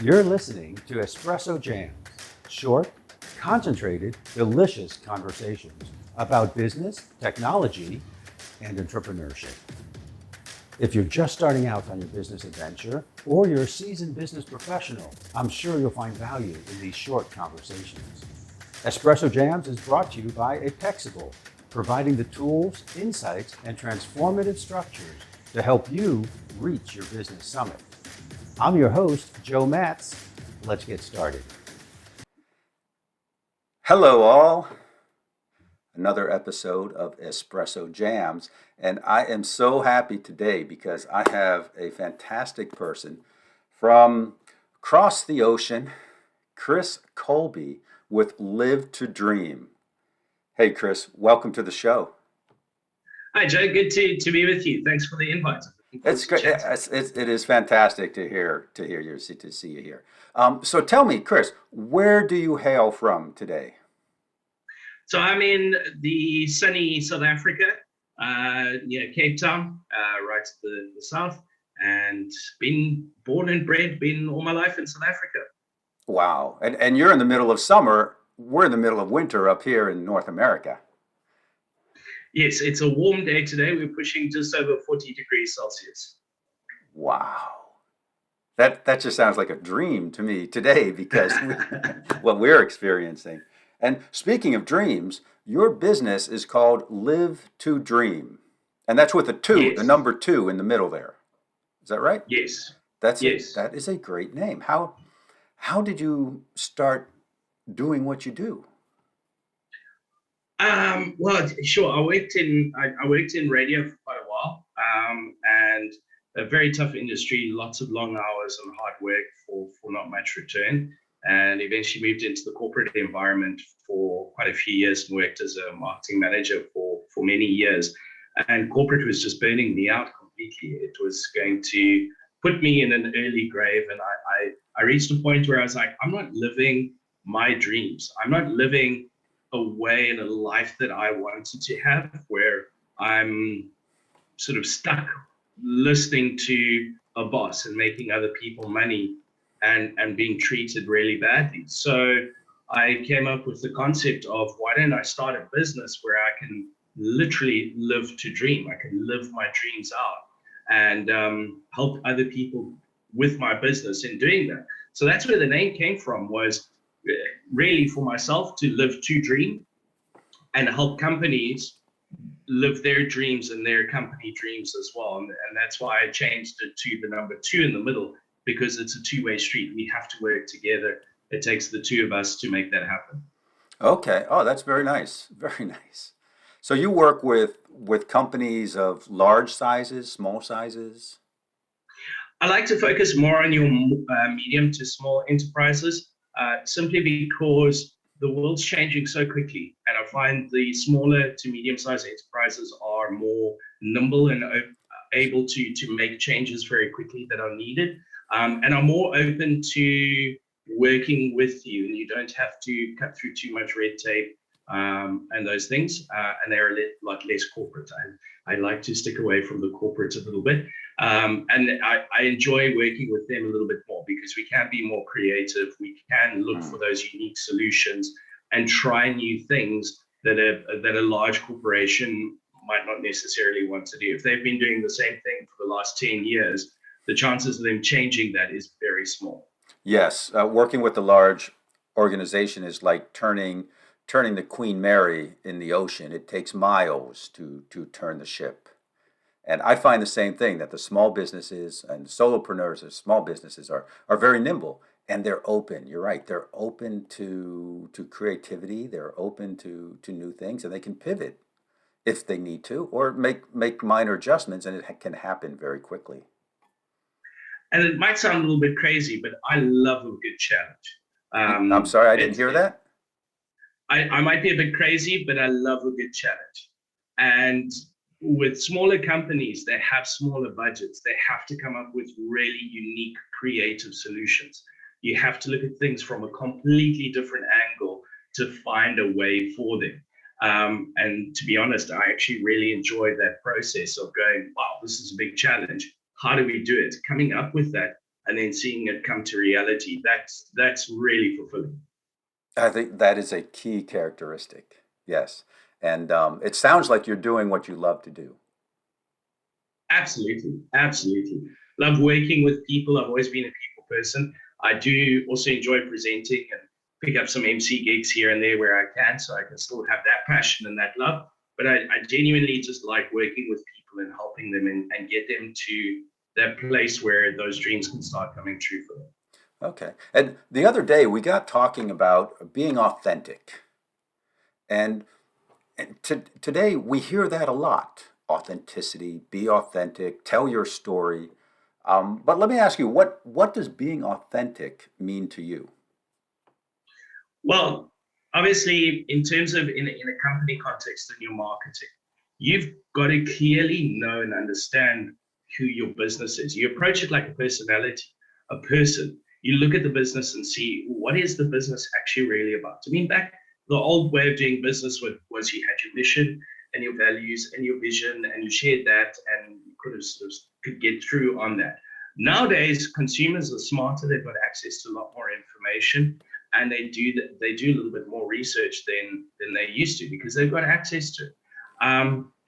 You're listening to Espresso Jams, short, concentrated, delicious conversations about business, technology, and entrepreneurship. If you're just starting out on your business adventure or you're a seasoned business professional, I'm sure you'll find value in these short conversations. Espresso Jams is brought to you by Apexible, providing the tools, insights, and transformative structures to help you reach your business summit. I'm your host, Joe Matz. Let's get started. Hello, all. Another episode of Espresso Jams. And I am so happy today because I have a fantastic person from across the ocean, Chris Kolbe with Live to Dream. Hey, Chris, welcome to the show. Hi, Joe. Good to be with you. Thanks for the invite. It's great. It is fantastic to see you here. So tell me, Chris, where do you hail from today? So I'm in the sunny South Africa, near Cape Town, right to the south, and been born and been all my life in South Africa. Wow. And you're in the middle of summer. We're in the middle of winter up here in North America. Yes, it's a warm day today. We're pushing just over 40 degrees Celsius. Wow. That just sounds like a dream to me today because what we're experiencing. And speaking of dreams, your business is called Live to Dream. And that's with a two, Yes. the number 2 in the middle there. Is that right? Yes. That Yes. is a great name. How did you start doing what you do? Well, sure. I worked in radio for quite a while, and a very tough industry, lots of long hours and hard work for not much return. And eventually moved into the corporate environment for quite a few years and worked as a marketing manager for many years. And corporate was just burning me out completely. It was going to put me in an early grave. And I reached a point where I was like, I'm not living my dreams. I'm not living a way in a life that I wanted to have, where I'm sort of stuck listening to a boss and making other people money and being treated really badly. So I came up with the concept of, why don't I start a business where I can literally live to dream? I can live my dreams out and help other people with my business in doing that. So that's where the name came from, was really for myself to live to dream and help companies live their dreams and their company dreams as well. And that's why I changed it to the number 2 in the middle, because it's a two-way street. We have to work together. It takes the two of us to make that happen. Okay. Oh, that's very nice. Very nice. So you work with companies of large sizes, small sizes? I like to focus more on your medium to small enterprises, simply because the world's changing so quickly. And I find the smaller to medium-sized enterprises are more nimble and able to make changes very quickly that are needed. And are more open to working with you, and you don't have to cut through too much red tape and those things. And they're a lot less corporate. I like to stick away from the corporates a little bit. And I enjoy working with them a little bit more, because we can be more creative. We can look for those unique solutions and try new things that a large corporation might not necessarily want to do. If they've been doing the same thing for the last 10 years, the chances of them changing that is very small. Yes, working with a large organization is like turning the Queen Mary in the ocean. It takes miles to turn the ship. And I find the same thing, that the small businesses and solopreneurs of small businesses are very nimble, and they're open. You're right. They're open to creativity. They're open to new things, and they can pivot if they need to, or make minor adjustments, and it can happen very quickly. And it might sound a little bit crazy, but I love a good challenge. I'm sorry, I didn't hear that. I might be a bit crazy, but I love a good challenge. And with smaller companies, they have smaller budgets. They have to come up with really unique, creative solutions. You have to look at things from a completely different angle to find a way for them. And to be honest, I actually really enjoy that process of going, wow, this is a big challenge. How do we do it? Coming up with that and then seeing it come to reality, that's really fulfilling. I think that is a key characteristic. Yes. And it sounds like you're doing what you love to do. Absolutely, absolutely. Love working with people. I've always been a people person. I do also enjoy presenting and pick up some MC gigs here and there where I can, so I can still have that passion and that love. But I genuinely just like working with people and helping them and get them to that place where those dreams can start coming true for them. Okay. And the other day we got talking about being authentic. And, today we hear that a lot. Authenticity, be authentic, tell your story. But let me ask you, what does being authentic mean to you? Well, obviously, in terms of in a company context and your marketing, you've got to clearly know and understand who your business is. You approach it like a personality, a person. You look at the business and see what is the business actually really about. I mean, back the old way of doing business was you had your mission and your values and your vision, and you shared that, and you could have sort of could get through on that. Nowadays, consumers are smarter. They've got access to a lot more information, and they do a little bit more research than they used to because they've got access to it.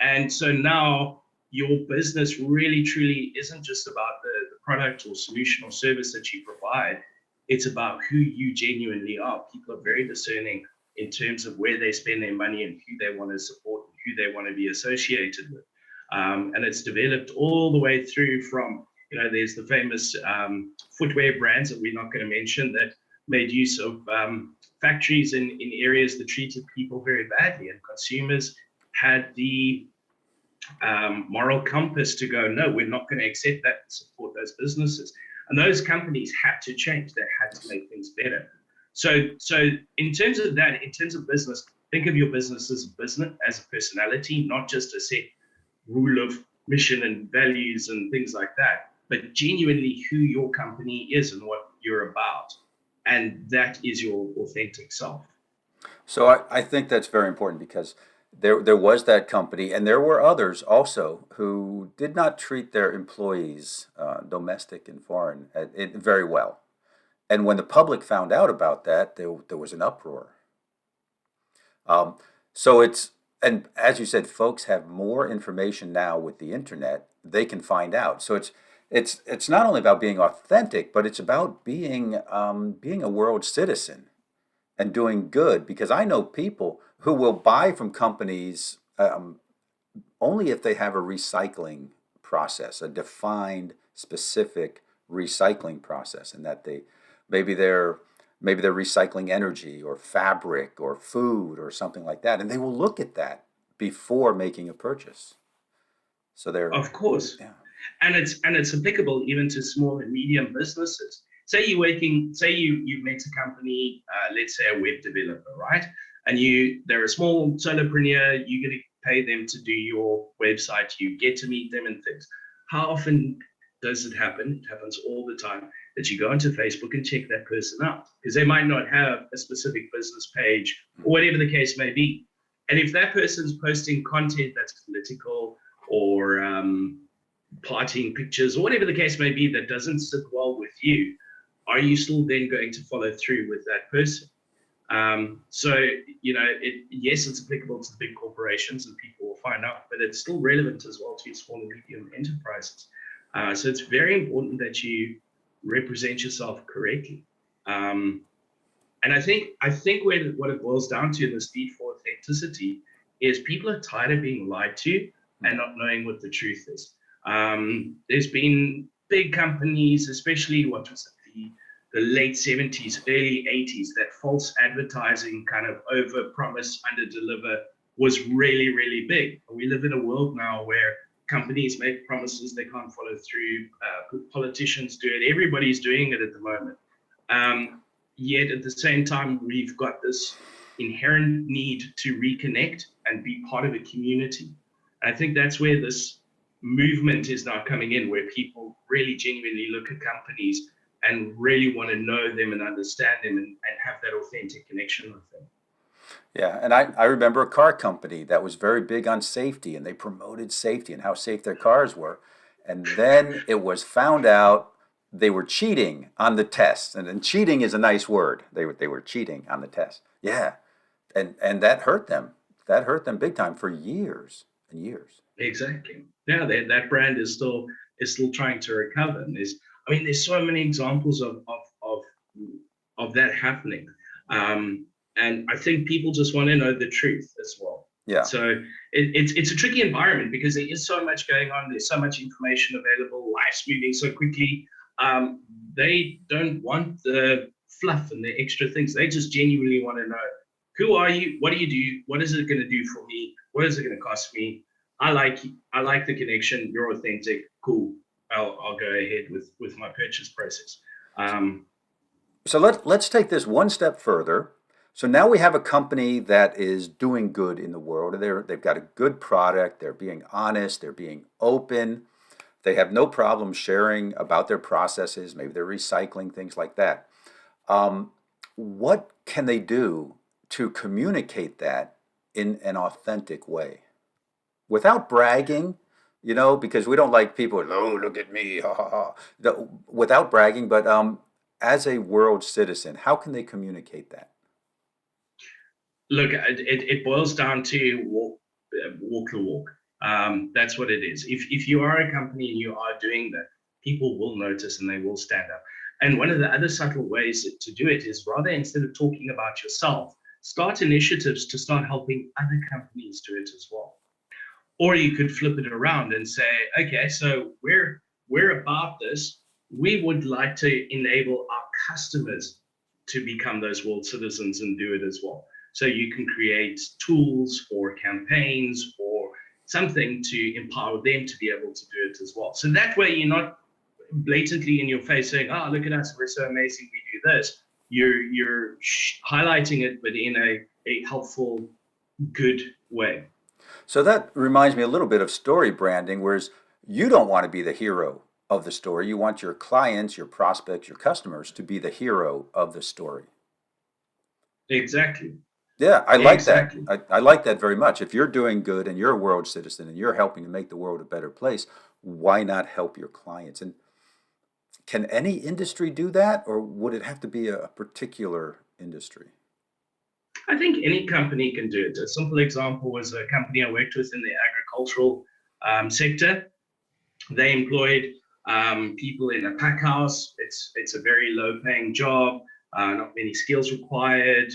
And so now your business really truly isn't just about the product or solution or service that you provide. It's about who you genuinely are. People are very discerning in terms of where they spend their money and who they want to support and who they want to be associated with. And it's developed all the way through from, there's the famous footwear brands that we're not going to mention that made use of factories in areas that treated people very badly, and consumers had the moral compass to go, no, we're not going to accept that and support those businesses. And those companies had to change. They had to make things better. So in terms of that, in terms of business, think of your business as a business, as a personality, not just a set rule of mission and values and things like that, but genuinely who your company is and what you're about. And that is your authentic self. So I think that's very important because there was that company, and there were others also who did not treat their employees, domestic and foreign, very well. And when the public found out about that, there was an uproar. Um, so and as you said, folks have more information now with the internet. They can find out. So it's not only about being authentic, but it's about being a world citizen and doing good. Because I know people who will buy from companies only if they have a recycling process, a defined, specific recycling process, and that maybe they're maybe they're recycling energy or fabric or food or something like that, and they will look at that before making a purchase. So they're Of course. yeah. And it's applicable even to small and medium businesses. Say you've met a company, let's say a web developer, right? And they're a small solopreneur, you're going to pay them to do your website, you get to meet them and things. How often does it happen? It happens all the time that you go onto Facebook and check that person out because they might not have a specific business page or whatever the case may be. And if that person's posting content that's political or partying pictures or whatever the case may be that doesn't sit well with you, are you still then going to follow through with that person? So, yes, it's applicable to the big corporations and people will find out, but it's still relevant as well to small and medium enterprises. So it's very important that you represent yourself correctly. Um, and I think what it boils down to in this need for authenticity is people are tired of being lied to and not knowing what the truth is. There's been big companies, especially what was it, the late 70s, early 80s, that false advertising kind of over promise, under deliver was really, really big. We live in a world now where companies make promises they can't follow through. Politicians do it. Everybody's doing it at the moment. Yet at the same time, we've got this inherent need to reconnect and be part of a community. And I think that's where this movement is now coming in, where people really genuinely look at companies and really want to know them and understand them and have that authentic connection with them. Yeah, and I remember a car company that was very big on safety, and they promoted safety and how safe their cars were. And then it was found out they were cheating on the test, and cheating is a nice word. They were cheating on the test. Yeah, and that hurt them. That hurt them big time for years and years. Exactly. Yeah, that brand is still trying to recover. And there's so many examples of that happening. And I think people just want to know the truth as well. Yeah. So it's a tricky environment because there is so much going on. There's so much information available. Life's moving so quickly. They don't want the fluff and the extra things. They just genuinely want to know, who are you? What do you do? What is it going to do for me? What is it going to cost me? I like the connection. You're authentic. Cool. I'll go ahead with my purchase process. So let's take this one step further. So now we have a company that is doing good in the world. They've got a good product. They're being honest. They're being open. They have no problem sharing about their processes. Maybe they're recycling, things like that. What can they do to communicate that in an authentic way without bragging? Because we don't like people, oh, look at me, ha ha ha. Without bragging, but as a world citizen, how can they communicate that? Look, it boils down to walk the walk. That's what it is. If you are a company and you are doing that, people will notice and they will stand up. And one of the other subtle ways to do it is, rather, instead of talking about yourself, start initiatives to start helping other companies do it as well. Or you could flip it around and say, okay, so we're about this. We would like to enable our customers to become those world citizens and do it as well. So you can create tools or campaigns or something to empower them to be able to do it as well. So that way you're not blatantly in your face saying, oh, look at us, we're so amazing, we do this. You're highlighting it, but in a helpful, good way. So that reminds me a little bit of story branding, whereas you don't want to be the hero of the story. You want your clients, your prospects, your customers to be the hero of the story. Exactly. Yeah, I like Exactly. that. I like that very much. If you're doing good and you're a world citizen and you're helping to make the world a better place, why not help your clients? And can any industry do that, or would it have to be a particular industry? I think any company can do it. A simple example was a company I worked with in the agricultural sector. They employed people in a pack house. It's a very low paying job, not many skills required,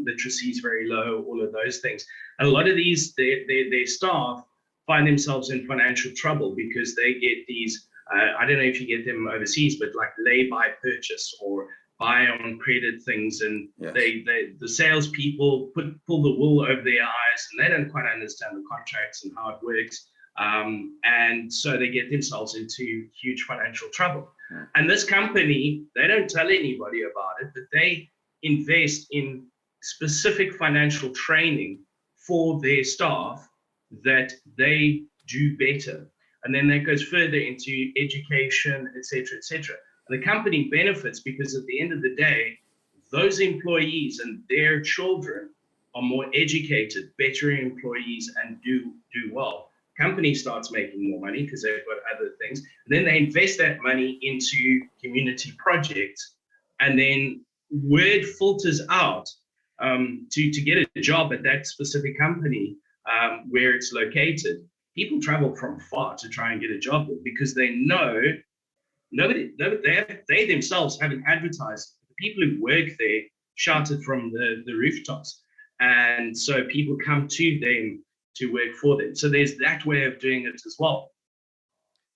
literacy is very low, all of those things. And a lot of these, their staff find themselves in financial trouble because they get these, I don't know if you get them overseas, but like lay by purchase or buy on credit things. And Yes. the salespeople pull the wool over their eyes and they don't quite understand the contracts and how it works. And so they get themselves into huge financial trouble. And this company, they don't tell anybody about it, but they invest in specific financial training for their staff that they do better. And then that goes further into education, et cetera, et cetera. And the company benefits because at the end of the day, those employees and their children are more educated, better employees, and do well. Company starts making more money because they've got other things. And then they invest that money into community projects. And then word filters out to get a job at that specific company where it's located. People travel from far to try and get a job there because they know they themselves haven't advertised. The people who work there shouted from the rooftops. And so people come to them to work for them. So there's that way of doing it as well.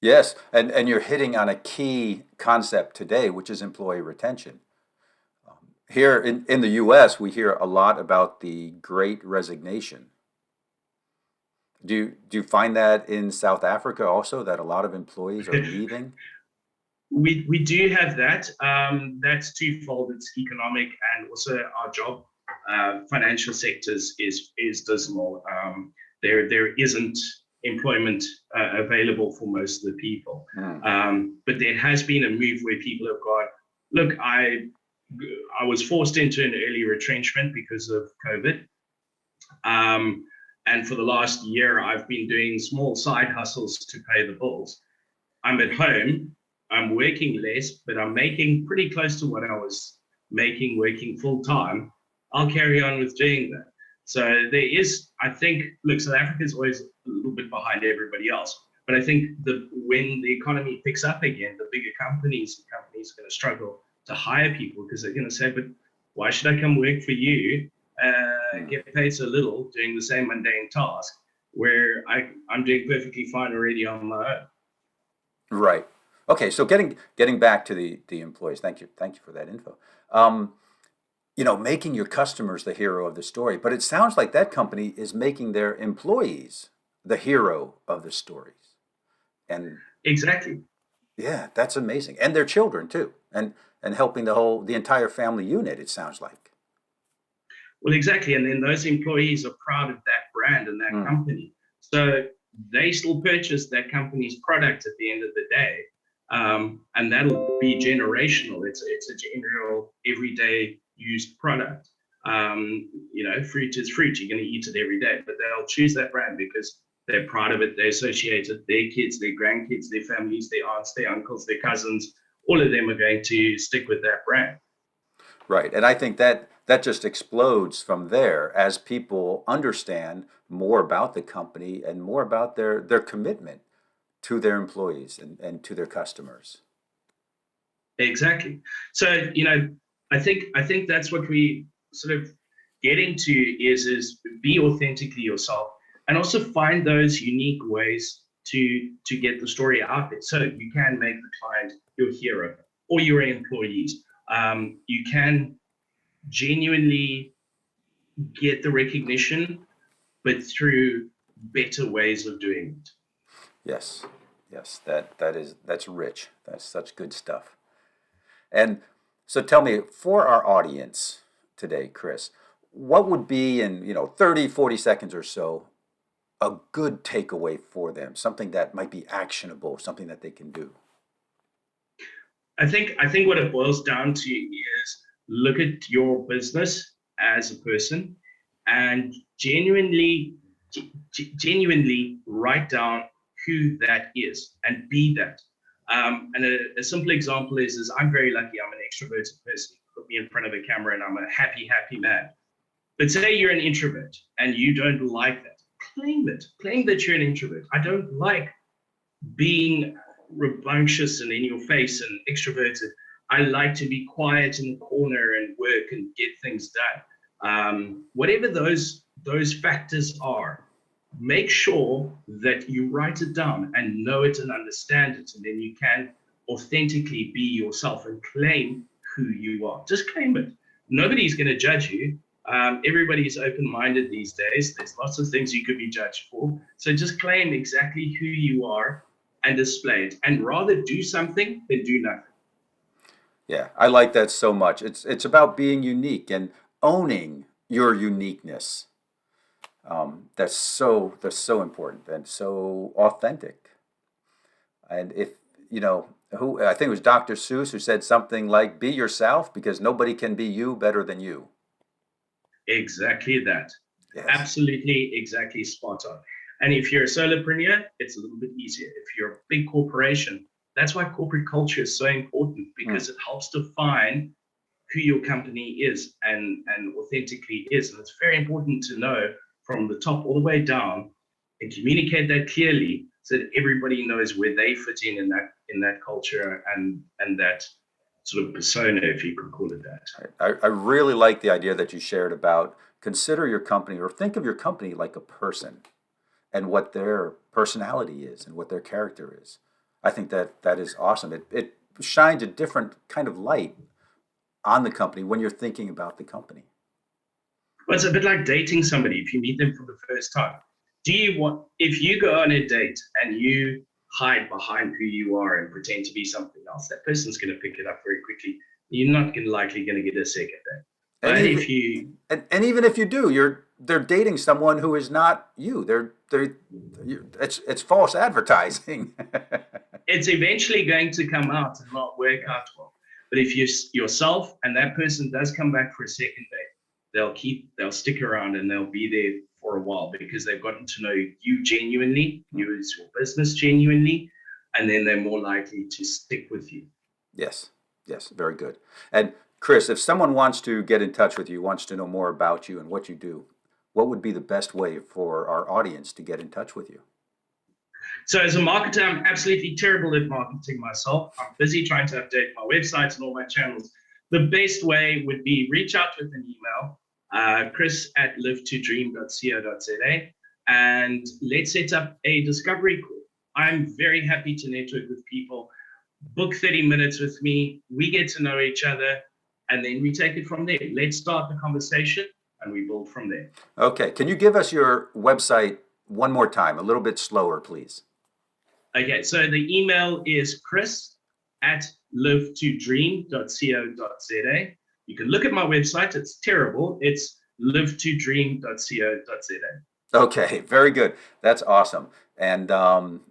Yes, and you're hitting on a key concept today, which is employee retention. Here in the US, we hear a lot about the Great Resignation. Do you find that in South Africa also, that a lot of employees are leaving? We do have that. That's twofold. It's economic and also our job financial sectors is dismal. There isn't employment available for most of the people. But there has been a move where people have gone, look, I was forced into an early retrenchment because of COVID. And for the last year, I've been doing small side hustles to pay the bills. I'm at home. I'm working less, but I'm making pretty close to what I was making working full time, I'll carry on with doing that. So there is, I think, look, South Africa is always a little bit behind everybody else. But I think when the economy picks up again, the bigger companies are going to struggle to hire people because they're going to say, but why should I come work for you, get paid so little doing the same mundane task where I'm doing perfectly fine already on my own. Right. Okay. So getting back to the employees. Thank you for that info. Making your customers the hero of the story, but it sounds like that company is making their employees the hero of the stories. And Exactly. yeah, that's amazing. And their children too. And helping the entire family unit, it sounds like. Well, exactly. And then those employees are proud of that brand and that company. So they still purchase that company's product at the end of the day. And that'll be generational. It's a general everyday used product. Fruit is fruit. You're going to eat it every day, but they'll choose that brand because they're proud of it. They associate it. Their kids, their grandkids, their families, their aunts, their uncles, their cousins, all of them are going to stick with that brand. Right. And I think that just explodes from there as people understand more about the company and more about their commitment to their employees and to their customers. Exactly. So, I think that's what we sort of get into is be authentically yourself and also find those unique ways to get the story out there. So you can make the client your hero or your employees. You can genuinely get the recognition, but through better ways of doing it. Yes. Yes. That's rich. That's such good stuff. And so tell me, for our audience today, Chris, what would be in, 30, 40 seconds or so, a good takeaway for them, something that might be actionable, something that they can do? I think what it boils down to is look at your business as a person and genuinely write down who that is and be that. And a simple example is I'm very lucky. I'm an extroverted person. Put me in front of a camera and I'm a happy man. But say you're an introvert and you don't like that. Claim it. Claim that you're an introvert. I don't like being rambunctious and in your face and extroverted. I like to be quiet in the corner and work and get things done. Whatever those factors are, make sure that you write it down and know it and understand it, and then you can authentically be yourself and claim who you are. Just claim it. Nobody's going to judge you. Everybody's open-minded these days. There's lots of things you could be judged for. So just claim exactly who you are and display it. And rather do something than do nothing. Yeah, I like that so much. It's about being unique and owning your uniqueness. That's so important and so authentic. And if who I think it was Dr. Seuss who said something like, "Be yourself, because nobody can be you better than you." Exactly that. Yes. Absolutely, exactly spot on. And if you're a solopreneur, it's a little bit easier. If you're a big corporation, that's why corporate culture is so important, because it helps define who your company is and authentically is. And it's very important to know from the top all the way down and communicate that clearly so that everybody knows where they fit in that culture and that sort of persona, if you could call it that. I really like the idea that you shared about consider your company or think of your company like a person and what their personality is and what their character is. I think that is awesome. It shines a different kind of light on the company when you're thinking about the company. Well, it's a bit like dating somebody. If you meet them for the first time, if you go on a date and you hide behind who you are and pretend to be something else, that person's going to pick it up very quickly. You're not likely going to get a second date. But And even if you do, they're dating someone who is not you. It's false advertising. It's eventually going to come out and not work out well. But if you're yourself and that person does come back for a second date, they'll stick around and they'll be there for a while because they've gotten to know you genuinely, you as your business genuinely, and then they're more likely to stick with you. Yes, yes, very good. And Chris, if someone wants to get in touch with you, wants to know more about you and what you do, what would be the best way for our audience to get in touch with you? So as a marketer, I'm absolutely terrible at marketing myself. I'm busy trying to update my websites and all my channels. The best way would be reach out with an email, chris@live2dream.co.za, and let's set up a discovery call. I'm very happy to network with people. Book 30 minutes with me. We get to know each other, and then we take it from there. Let's start the conversation, and we build from there. Okay, can you give us your website one more time, a little bit slower, please? Okay, so the email is chris@live2dream.co.za. You can look at my website. It's terrible. It's live2dream.co.za. Okay, very good. That's awesome. And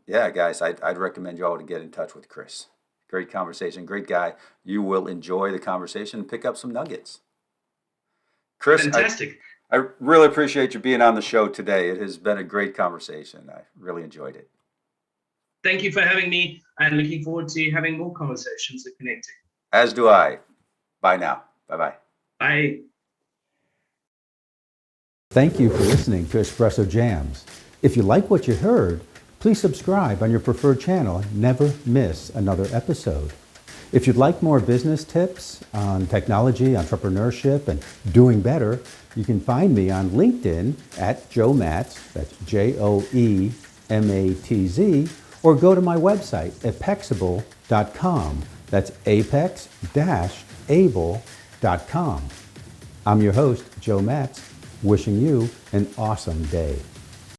yeah, guys, I'd recommend you all to get in touch with Chris. Great conversation, great guy. You will enjoy the conversation and pick up some nuggets. Chris, Fantastic. I really appreciate you being on the show today. It has been a great conversation. I really enjoyed it. Thank you for having me, and looking forward to having more conversations and connecting. As do I. Bye now. Bye-bye. Bye. Thank you for listening to Espresso Jams. If you like what you heard, please subscribe on your preferred channel and never miss another episode. If you'd like more business tips on technology, entrepreneurship, and doing better, you can find me on LinkedIn at Joe Matz, that's JoeMatz, or go to my website, apexable.com. That's apex-able.com. I'm your host, Joe Matz, wishing you an awesome day.